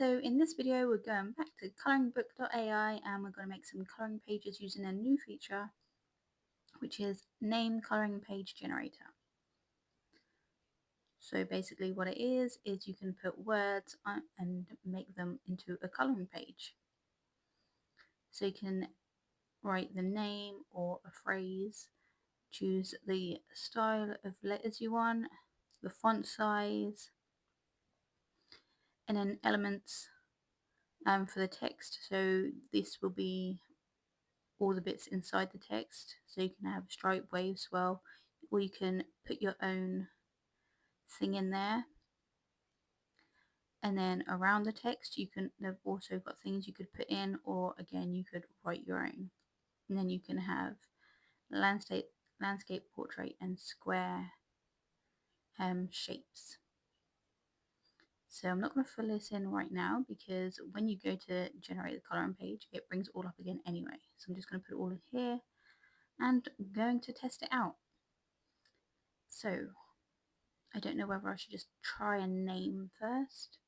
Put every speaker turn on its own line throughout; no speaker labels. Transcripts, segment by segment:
So in this video we're going back to coloringbook.ai and we're going to make some coloring pages using a new feature which is name coloring page generator. So basically what it is you can put words on and make them into a coloring page. So you can write the name or a phrase, choose the style of letters you want, the font size, and then elements for the text. So this will be all the bits inside the text, so you can have stripe, wave, swirl, or you can put your own thing in there. And then around the text they've also got things you could put in, or again you could write your own. And then you can have landscape, portrait, and square shapes. So I'm not going to fill this in right now because when you go to generate the coloring page it brings it all up again anyway. So I'm just going to put it all in here and I'm going to test it out. So I don't know whether I should just try a name first.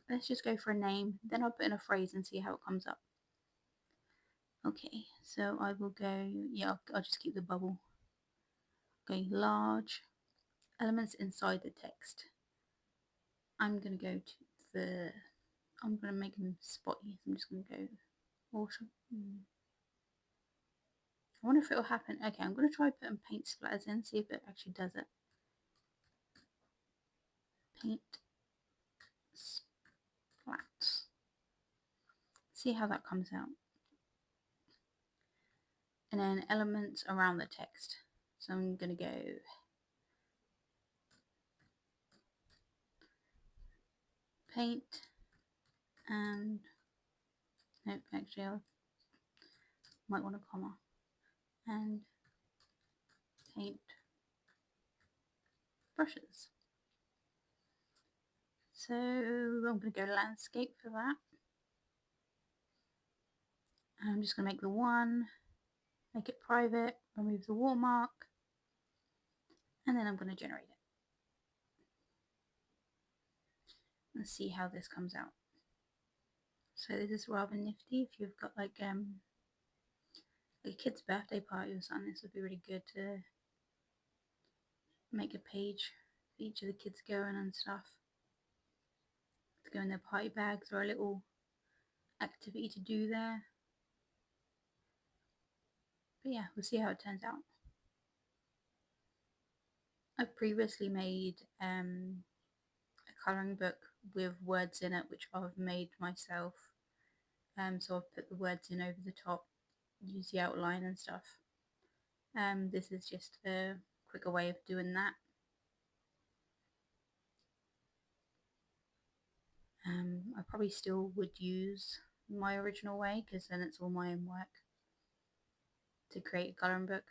Let's just go for a name, then I'll put in a phrase and see how it comes up. Okay, so I will go, I'll just keep the bubble. Going large, elements inside the text. I'm going to go to I'm going to make them spotty, so I'm just going to go water. I wonder if it will happen. Okay, I'm going to try putting paint splatters in, see if it actually does it. Paint splats. See how that comes out. And then elements around the text. So I'm going to go paint and nope, actually I might want a comma, and paint brushes. So I'm going to go landscape for that. I'm just going to make the one, make it private, remove the watermark, and then I'm going to generate it. Let's see how this comes out. So this is rather nifty. If you've got like a kid's birthday party or something, this would be really good to make a page for each of the kids going and stuff, to go in their party bags, or a little activity to do there. But yeah, we'll see how it turns out. I've previously made a colouring book with words in it which I've made myself. So I've put the words in over the top, use the outline and stuff. This is just a quicker way of doing that. I probably still would use my original way because then it's all my own work to create a colouring book.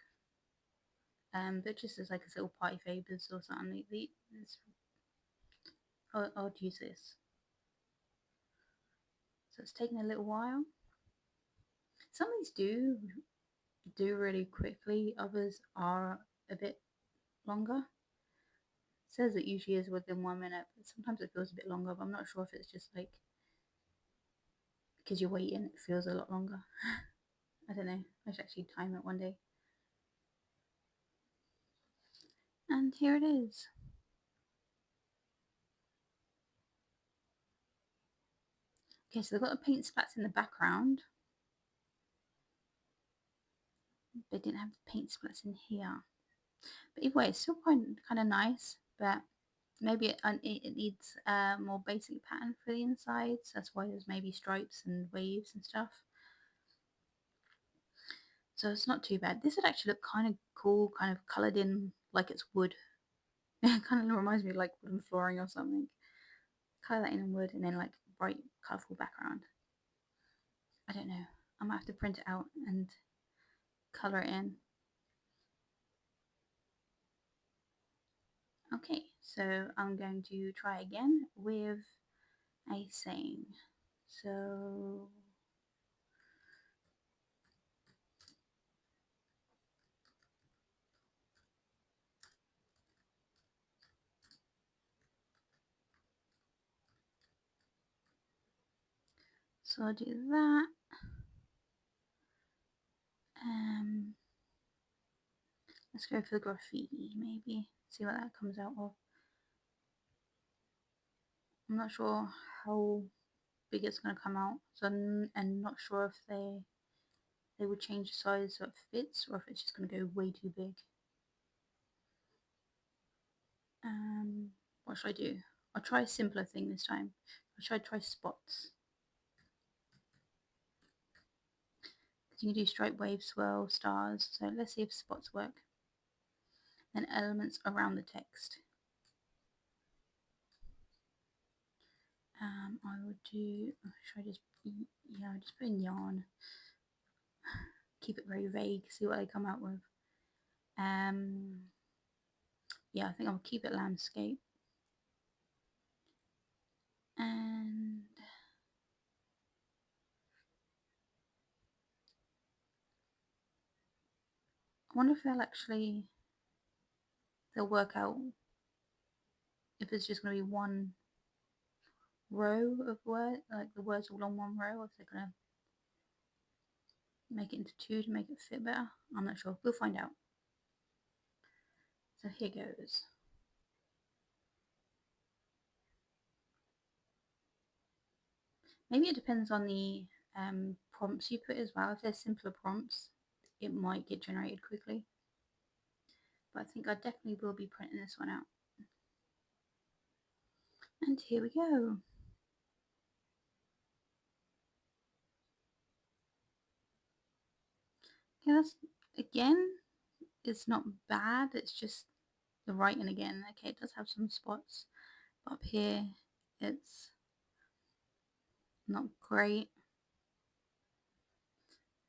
But just as like a little party favours or something, I'd use this. So it's taken a little while. Some of these do really quickly, others are a bit longer. It says it usually is within 1 minute, but sometimes it feels a bit longer, but I'm not sure if it's just like because you're waiting it feels a lot longer. I don't know, I should actually time it one day. And here it is. Okay, so they've got the paint splats in the background. They didn't have the paint splats in here. But either way, it's still kind of nice, but maybe it needs a more basic pattern for the insides. That's why there's maybe stripes and waves and stuff. So it's not too bad. This would actually look kind of cool, kind of coloured in like it's wood. It kind of reminds me of like wooden flooring or something. Colour that in wood and then like bright, colourful background. I don't know. I might have to print it out and colour it in. Okay, so I'm going to try again with a saying. So So I'll do that. Let's go for the graffiti, maybe. See what that comes out of. I'm not sure how big it's going to come out, so and not sure if they would change the size so it fits, or if it's just going to go way too big. What should I do? I'll try a simpler thing this time. I'll try spots. You can do stripe, wave, swirl, stars. So let's see if spots work. Then elements around the text. I would do. Should I just? Yeah, just put in yarn. Keep it very vague. See what I come out with. Yeah, I think I'll keep it landscape. And I wonder if they'll work out if it's just going to be one row of words, like the words all on one row, or if they're going to make it into two to make it fit better. I'm not sure. We'll find out. So here goes. Maybe it depends on the prompts you put as well. If there's simpler prompts, it might get generated quickly. But I think I definitely will be printing this one out. And here we go. Okay, that's, again, it's not bad. It's just the writing again. Okay, it does have some spots. But up here, it's not great.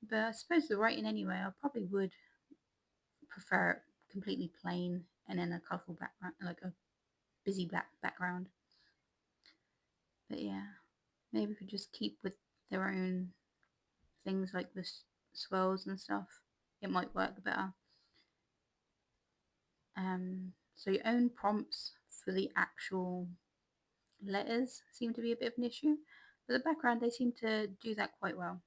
But I suppose the writing anyway, I probably would prefer it completely plain and then a colourful background, like a busy black background. But yeah, maybe we could just keep with their own things like the swirls and stuff. It might work better. So your own prompts for the actual letters seem to be a bit of an issue, but the background, they seem to do that quite well.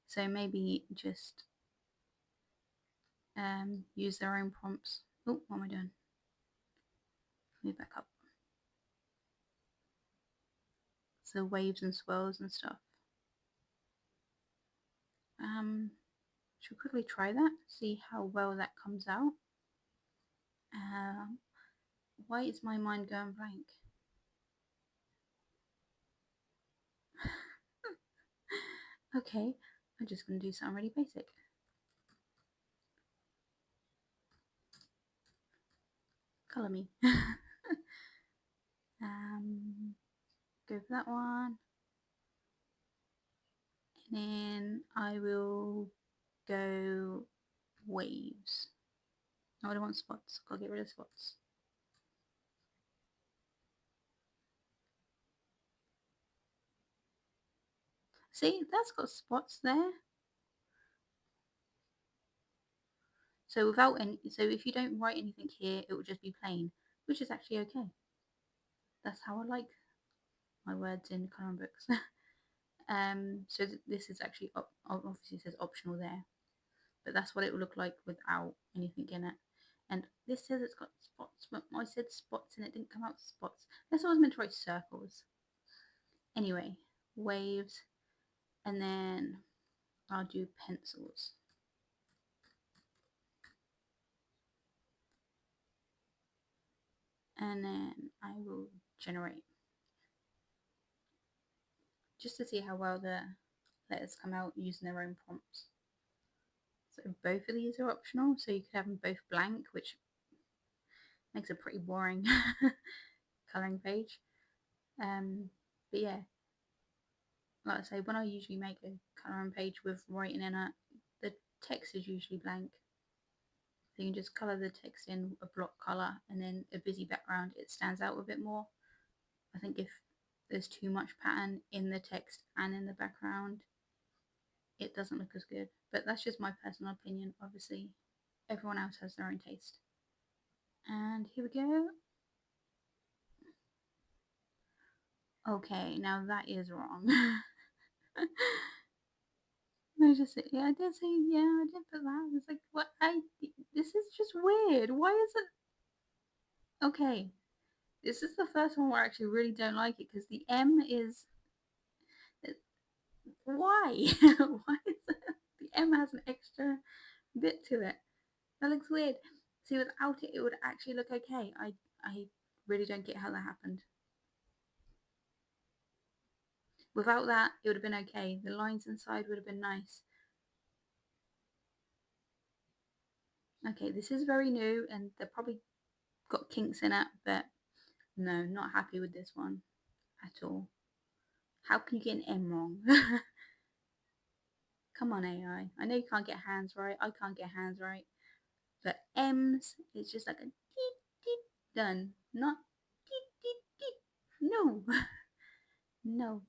So maybe just use their own prompts. Oh, what am I doing? Move back up. So waves and swirls and stuff. Should we quickly try that? See how well that comes out. Why is my mind going blank? Okay, I'm just going to do something really basic. Colour me. Go for that one. And then I will go waves. No, I don't want spots. Gotta get rid of spots. See, that's got spots there. So without any, so if you don't write anything here, it will just be plain, which is actually okay. That's how I like my words in colouring books. So this is actually obviously it says optional there, but that's what it will look like without anything in it. And this says it's got spots, but I said spots and it didn't come out spots. That's why I was meant to write circles. Anyway, waves, and then I'll do pencils. And then I will generate. Just to see how well the letters come out using their own prompts. So both of these are optional, so you could have them both blank, which makes a pretty boring colouring page. But yeah, like I say, when I usually make a colouring page with writing in it, the text is usually blank. So you can just colour the text in a block colour, and then a busy background, it stands out a bit more. I think if there's too much pattern in the text and in the background, it doesn't look as good. But that's just my personal opinion. Obviously, everyone else has their own taste. And here we go. Okay, now that is wrong. I just yeah, I did say yeah, I did put that. It's like what I this is just weird. Why is it okay? This is the first one where I actually really don't like it because the M is why? Why is it? The M has an extra bit to it. That looks weird. See, without it, it would actually look okay. I really don't get how that happened. Without that, it would have been okay. The lines inside would have been nice. Okay, this is very new and they're probably got kinks in it, but no, not happy with this one at all. How can you get an M wrong? Come on, AI. I know you can't get hands right. I can't get hands right. But M's, it's just like a deep, deep, done. Not deep, deep, deep. No. No.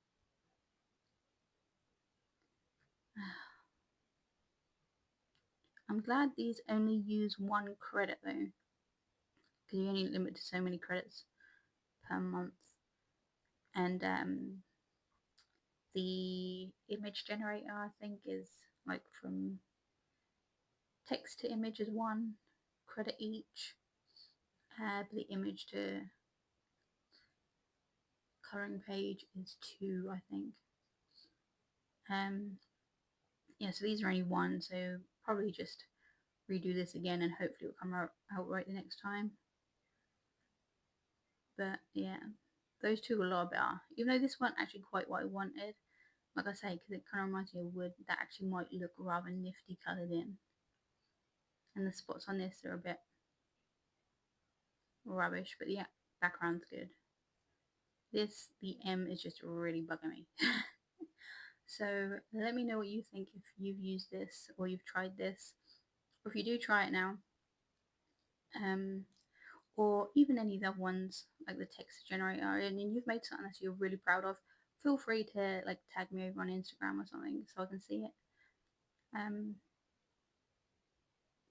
I'm glad these only use one credit though, because you only limit to so many credits per month. And the image generator, I think, is like from text to image is 1 credit each. The image to coloring page is 2, I think. Yeah, so these are only 1, so probably just redo this again and hopefully it'll come out right the next time. But yeah, those two are a lot better. Even though this weren't actually quite what I wanted, like I say, because it kind of reminds me of wood, that actually might look rather nifty coloured in. And the spots on this are a bit rubbish, but yeah, background's good. This, the M is just really bugging me. So let me know what you think if you've used this or you've tried this, or if you do try it now, or even any of the other ones like the text generator, and you've made something that you're really proud of. Feel free to like tag me over on Instagram or something so I can see it.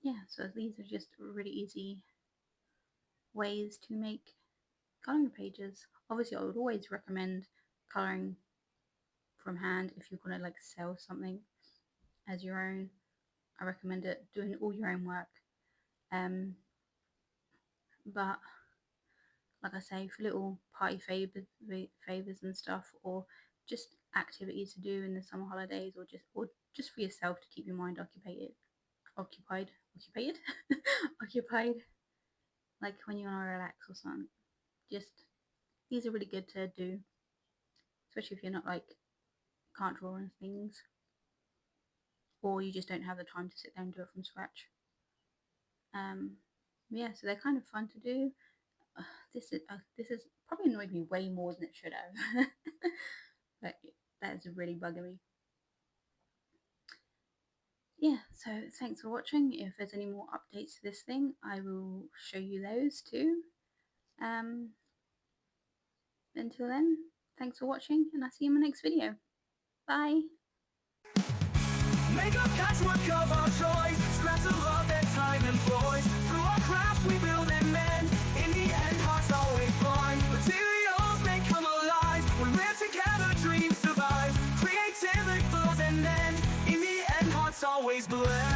Yeah, so these are just really easy ways to make coloring pages. Obviously, I would always recommend coloring from hand if you're gonna like sell something as your own. I recommend it doing all your own work. But like I say, for little party favors and stuff, or just activities to do in the summer holidays, or just for yourself to keep your mind occupied, occupied, like when you want to relax or something. Just these are really good to do, especially if you're not like can't draw and things, or you just don't have the time to sit there and do it from scratch. Yeah, so they're kind of fun to do. This is probably annoyed me way more than it should have. But that is really bugging me. Yeah, so thanks for watching. If there's any more updates to this thing, I will show you those too. Until then, thanks for watching and I'll see you in my next video. Bye! Make up patchwork of our choice, scraps of love that time employs. Through our crafts we build and mend. In the end, hearts always blind. Materials may come alive. When we're together, dreams survive. Creativity flows and then in the end, hearts always blend.